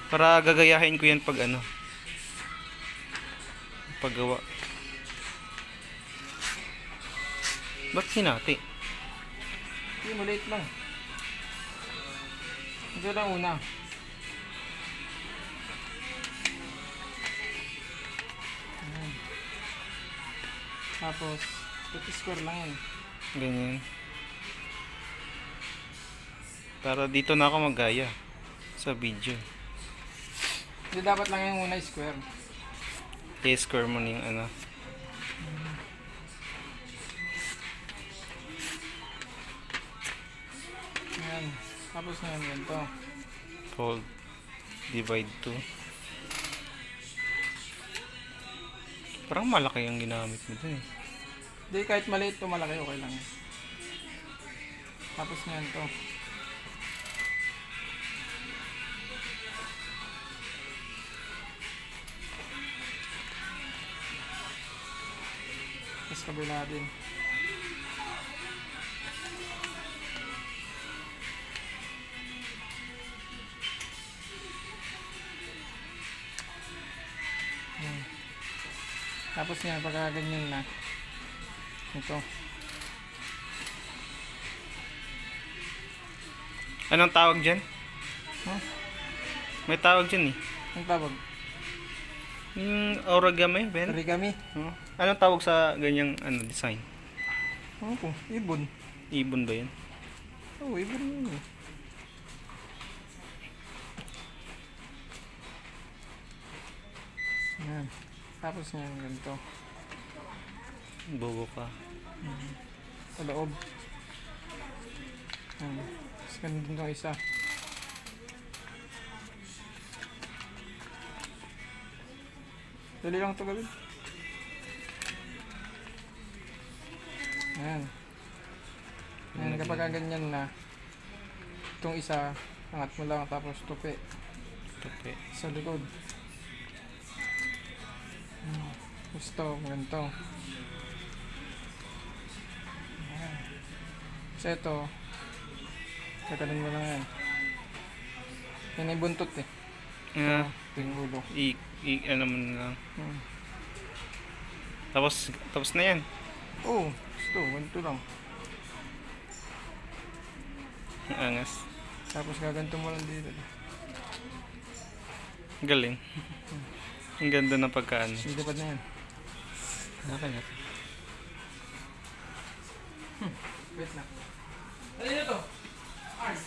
Para gagayahin ko yan pag ano. Paggawa. Ba't hinati? Hindi, maliit lang. Ito lang una. Ayan. Tapos, square lang yan. Ganyan. Para dito na ako maggaya sa video. Hindi, dapat lang yung una square. I-square mo na yung ano. Ayan. Tapos na yan ganito. Fold. Divide 2. Parang malaki yung ginamit mo dun eh. Hindi, kahit maliit to malaki, okay lang. Tapos na yan to. Tapos kabila din. Ayan. Tapos yan, pagka ganyan na. Ito. Anong tawag dyan? Huh? May tawag dyan eh. Ang tawag? Yung origami, Ben? Origami? Oh. Anong tawag sa ganyang ano, design? Ano po? Ibon. Ibon ba yan? Oo, ibon yun eh. Ayan. Tapos yan, ganito. Bobo ka. Sa loob. Ayan. Tapos ganun din itong isa. Dali lang ito gawin. Ayan. Ayan, kapag ganyan na, itong isa, angat mo lang tapos tupi Tupi. sa likod. Gusto, ganito. Ayan. So ito, kagalan mo lang yan. Yan ay buntot eh. Ah, Ito yung ulo. ano mo na lang. Hmm. Tapos na yan. Oo, gusto, ganito lang. Ang angas. Tapos gaganto mo lang dito. Galing. Ang ganda ng pagkaan. Silipad na yan. Okay na. Wait na. Ano yun to? Arm.